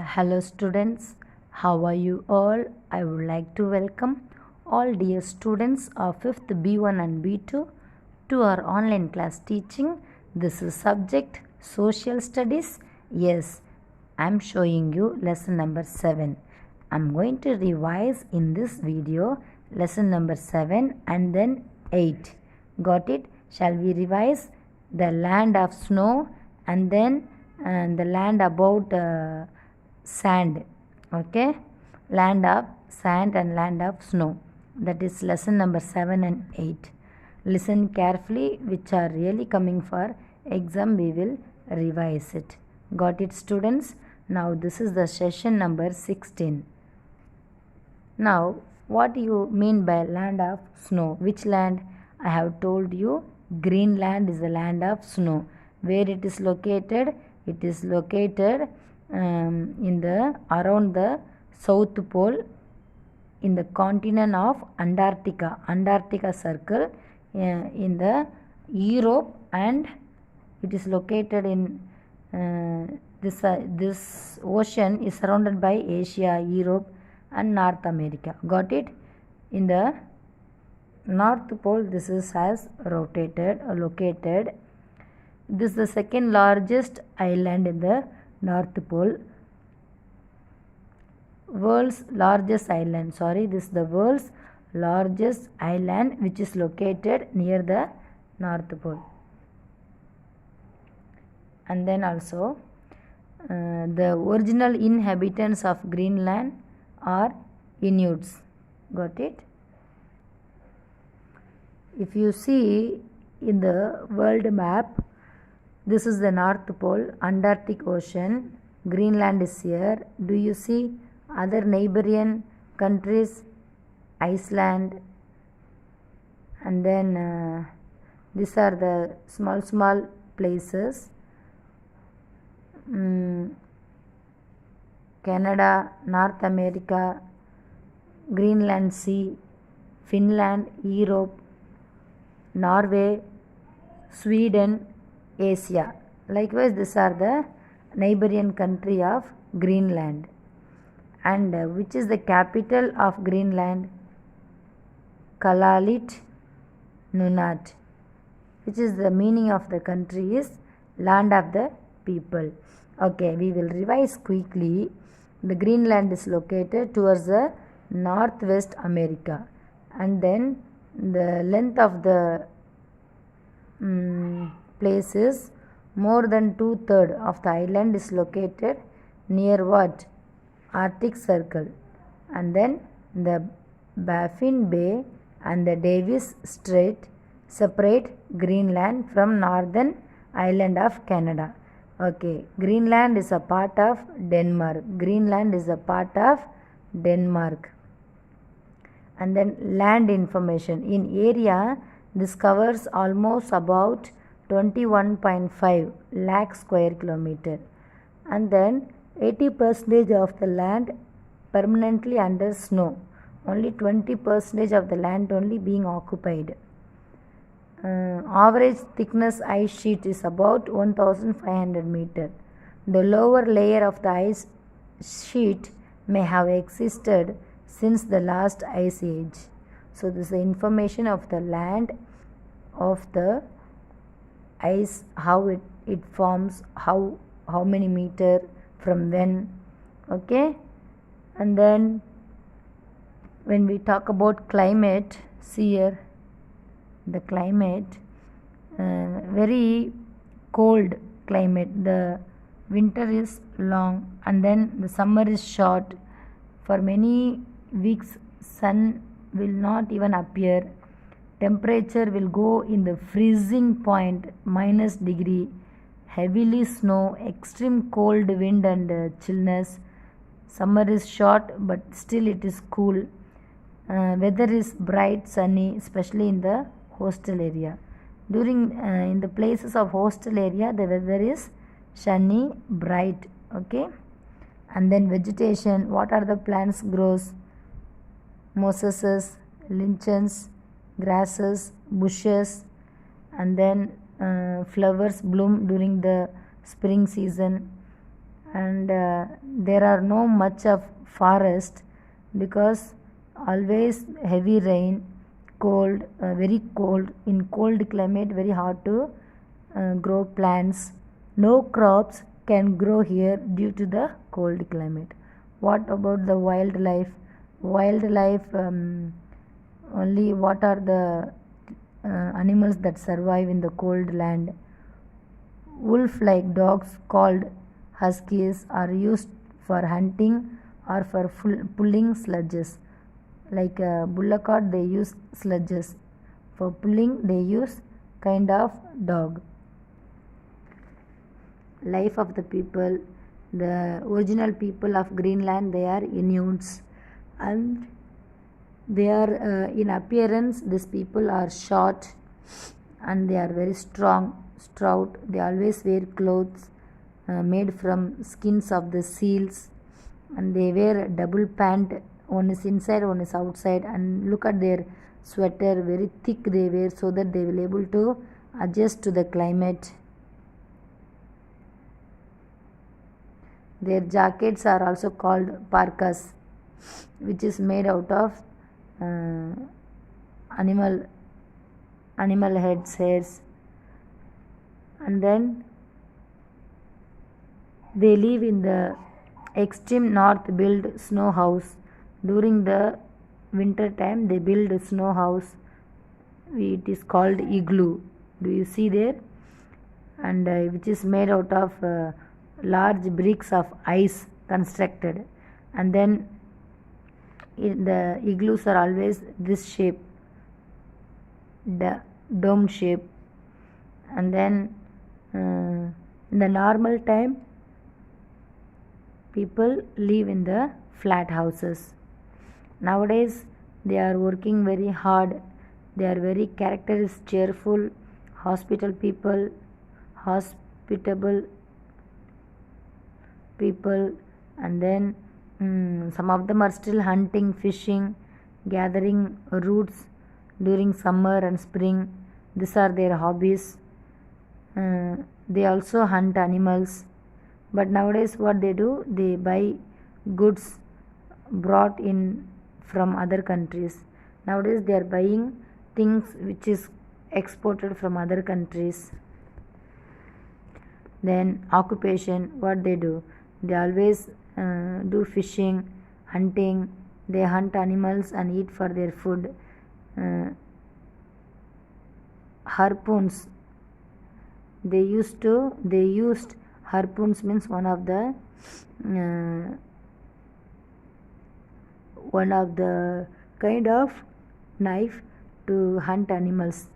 Hello students, how are you all? I would like to welcome all dear students of 5th B1 and B2 to our online class teaching. This is subject social studies. Yes, I am showing you lesson number 7. I am going to revise in this video lesson number 7 and then 8. Got it? Shall we revise the land of snow and then the land about sand? Okay, land of sand and land of snow. That is lesson number 7 and 8. Listen carefully, which are really coming for exam. We will revise it. Got it, students? Now this is the session number 16. Now what do you mean by land of snow? Which land? I have told you Greenland is the land of snow. Where it is located? It is located in the around the South Pole in the continent of Antarctica circle in the Europe, and it is located in this ocean is surrounded by Asia, Europe and North America. Got it? In the North Pole, this is located. This is the second largest island in the North Pole. World's largest island. This is the world's largest island which is located near the North Pole. And then also the original inhabitants of Greenland are Inuits. Got it? If you see in the world map, this is the North Pole, Antarctic Ocean, Greenland is here. Do you see other neighboring countries? Iceland, and then these are the small places. Canada, North America, Greenland Sea, Finland, Europe, Norway, Sweden, Asia. Likewise, these are the neighboring country of Greenland. And which is the capital of Greenland? Kalalit Nunat. Which is the meaning of the country is land of the people. Okay, we will revise quickly. The Greenland is located towards the northwest America, and then the length of the place is more than 2/3 of the island is located near what? Arctic Circle. And then the Baffin Bay and the Davis Strait separate Greenland from northern island of Canada. Okay, Greenland is a part of Denmark. And then land information. In area, this covers almost about 21.5 lakh square kilometer. And then 80% of the land permanently under snow. Only 20% of the land only being occupied. Average thickness ice sheet is about 1500 meter. The lower layer of the ice sheet may have existed since the last ice age. So this is the information of the land, of the ice, how it forms, how many meter, from when. Okay, and then when we talk about climate, see here the climate, very cold climate. The winter is long and then the summer is short. For many weeks sun will not even appear. Temperature will go in the freezing point, -degree. Heavily snow, extreme cold wind and chillness. Summer is short but still it is cool. Weather is bright, sunny, especially in the coastal area. During in the places of coastal area, the weather is sunny, bright. Okay, and then vegetation. What are the plants grows? Mosses, lichens, grasses, bushes, and then flowers bloom during the spring season. and there are no much of forest because always heavy rain, cold, very cold. In cold climate, very hard to grow plants. No crops can grow here due to the cold climate. What about the wildlife? Wildlife, only what are the animals that survive in the cold land? Wolf like dogs called huskies are used for hunting or for pulling sledges. Like a bullock cart, they use sledges. For pulling, they use kind of dog. Life of the people. The original people of Greenland, they are Inuits, and they are in appearance, these people are short and they are very stout. They always wear clothes made from skins of the seals, and they wear a double pant, one is inside, one is outside, and look at their sweater, very thick they wear so that they will able to adjust to the climate. Their jackets are also called parkas, which is made out of uh, animal hairs, and then they live in the extreme north, build snow house. During the winter time they build a snow house, it is called igloo. Do you see there? And which is made out of large bricks of ice constructed, and then the igloos are always this shape, the dome shape, and then in the normal time people live in the flat houses. Nowadays they are working very hard, they are very characteristic, cheerful, hospitable people, and then some of them are still hunting, fishing, gathering roots during summer and spring. These are their hobbies. They also hunt animals, but nowadays what they do, they buy goods brought in from other countries. Nowadays they are buying things which is exported from other countries. Then occupation, what they do, they always do fishing, hunting, they hunt animals and eat for their food. Harpoons, they used harpoons, means one of the kind of knife to hunt animals.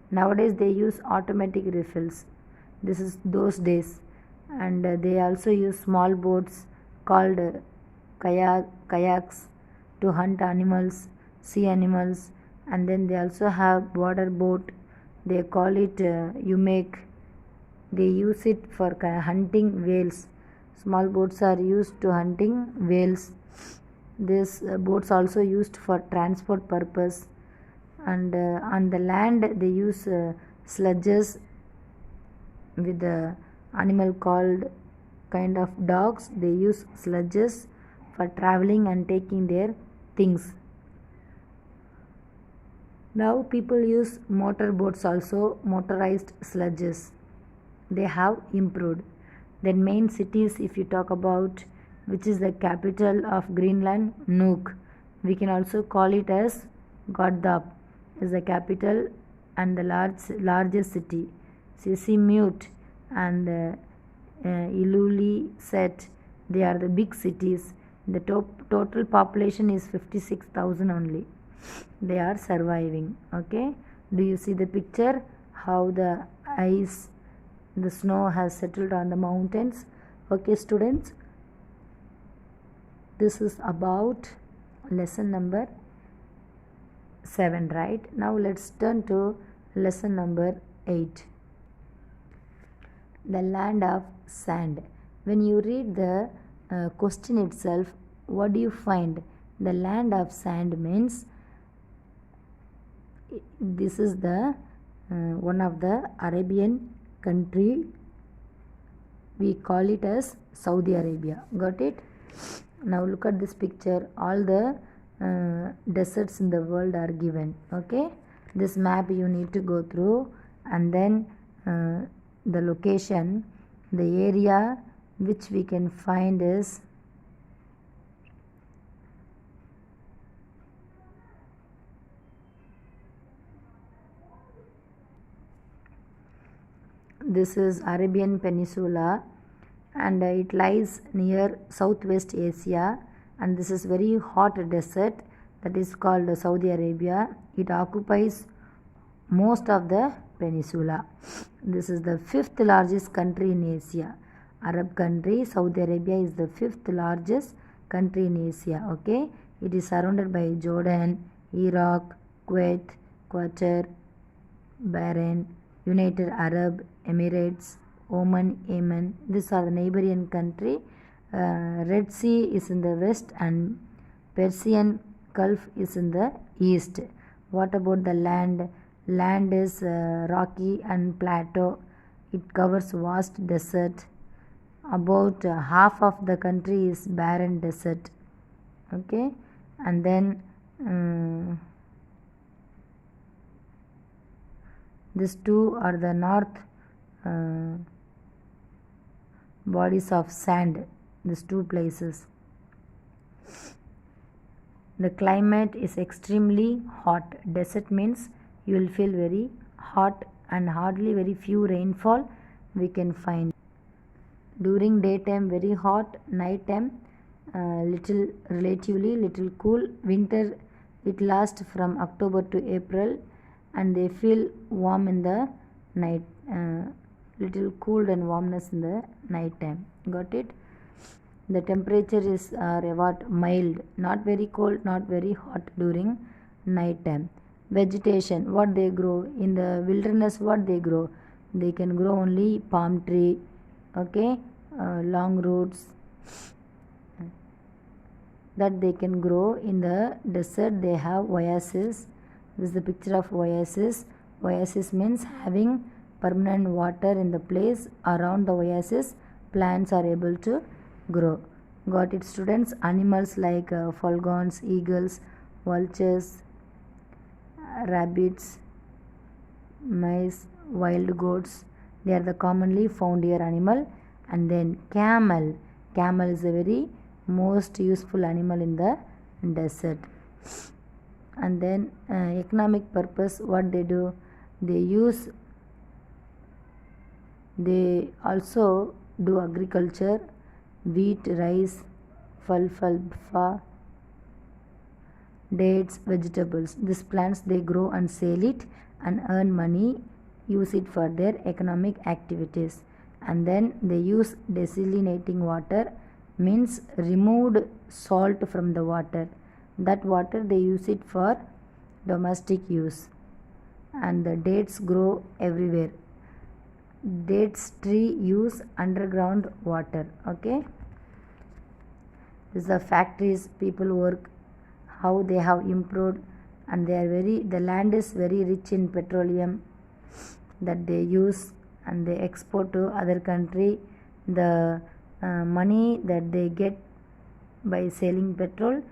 Nowadays they use automatic rifles, this is those days, and they also use small boats called kayaks to hunt animals, sea animals, and then they also have water boat, they call it umek, they use it for hunting whales. Small boats are used to hunting whales. These boats also used for transport purpose, and on the land they use sledges with the animal called kind of dogs, they use sledges for traveling and taking their things. Now people use motor boats also, motorized sledges, they have improved. Then main cities, if you talk about which is the capital of Greenland, Nuuk, we can also call it as Godthab is the capital and the largest city. Sisimiut and Ilulissat, they are the big cities. The total population is 56,000 only. They are surviving. Okay, do you see the picture how the ice, the snow has settled on the mountains? Okay students, this is about lesson number 7, right? Now let's turn to lesson number 8, the land of sand. When you read the question itself, what do you find? The land of sand means this is the one of the Arabian country we call it as Saudi Arabia. Got it? Now look at this picture. All the deserts in the world are given. Okay, this map you need to go through, and then the location, the area which we can find is this is Arabian Peninsula, and it lies near Southwest Asia, and this is very hot desert that is called Saudi Arabia. It occupies most of the peninsula. This is the fifth largest country in Asia. Arab country, Saudi Arabia is the fifth largest country in Asia. Okay, it is surrounded by Jordan, Iraq, Kuwait, Qatar, Bahrain, United Arab Emirates, Oman, Yemen. These are the neighboring country. Red Sea is in the west and Persian Gulf is in the east. What about the land? Land is rocky and plateau. It covers vast desert. About half of the country is barren desert. Okay, and then these two are the north bodies of sand. These two places. The climate is extremely hot. Desert means you will feel very hot and hardly very few rainfall we can find. During daytime very hot, nighttime relatively little cool. Winter it lasts from October to April, and they feel warm in the night, little cooled and warmness in the night time. Got it? The temperature is mild, not very cold, not very hot during night time. Vegetation, what they grow in the wilderness, what they grow, they can grow only palm tree. Okay, long roots that they can grow. In the desert they have oasis. This is the picture of oasis. Oasis means having permanent water in the place. Around the oasis plants are able to grow. Got it, students? Animals like falcons, eagles, vultures, rabbits, mice, wild goats, they are the commonly found here animal. And then camel. Camel is a very most useful animal in the desert. And then economic purpose, what they do, they also do agriculture, wheat, rice, falfalfa, dates, vegetables. These plants they grow and sell it and earn money, use it for their economic activities. And then they use desalinating water, means removed salt from the water. That water they use it for domestic use. And the dates grow everywhere. Dates tree use underground water. Okay, these are factories, people work, how they have improved, and they are the land is very rich in petroleum that they use and they export to other country. The money that they get by selling petrol,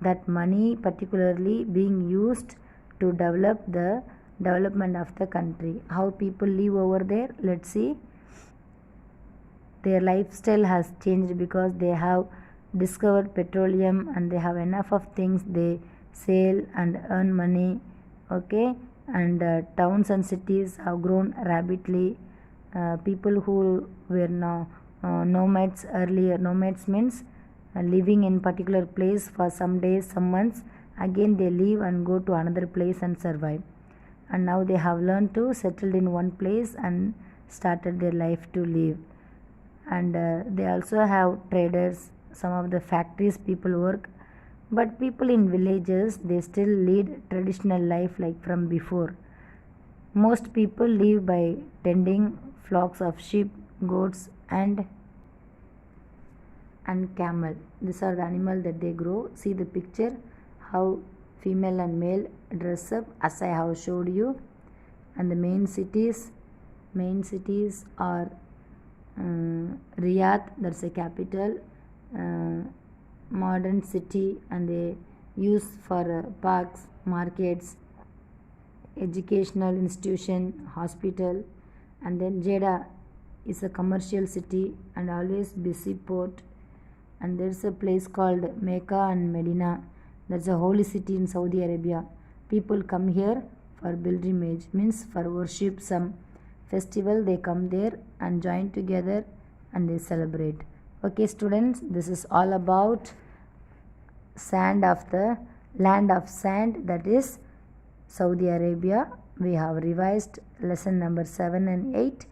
that money particularly being used to develop the development of the country. How people live over there, let's see. Their lifestyle has changed because they have discovered petroleum and they have enough of things they sell and earn money. Okay, and towns and cities have grown rapidly. People who were now nomads earlier, nomads means living in particular place for some days, some months, again they leave and go to another place and survive. And now they have learned to settle in one place and started their life to live. And they also have traders, some of the factories people work, but people in villages they still lead traditional life like from before. Most people live by tending flocks of sheep, goats, and camel. These are the animals that they grow. See the picture how female and male dress up as I have showed you. And the main cities are Riyadh, that's a capital, modern city, and they use for parks, markets, educational institution, hospital. And then Jeddah is a commercial city and always busy port. And there's a place called Mecca and Medina, that's a holy city in Saudi Arabia. People come here for pilgrimage, means for worship, some festival, they come there and join together and they celebrate. Okay students, this is all about sand of the land of sand, that is Saudi Arabia. We have revised lesson number 7 and 8.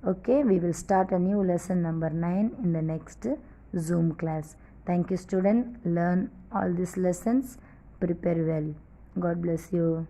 Okay, we will start a new lesson number 9 in the next Zoom class. Thank you student. Learn all these lessons. Prepare well. God bless you.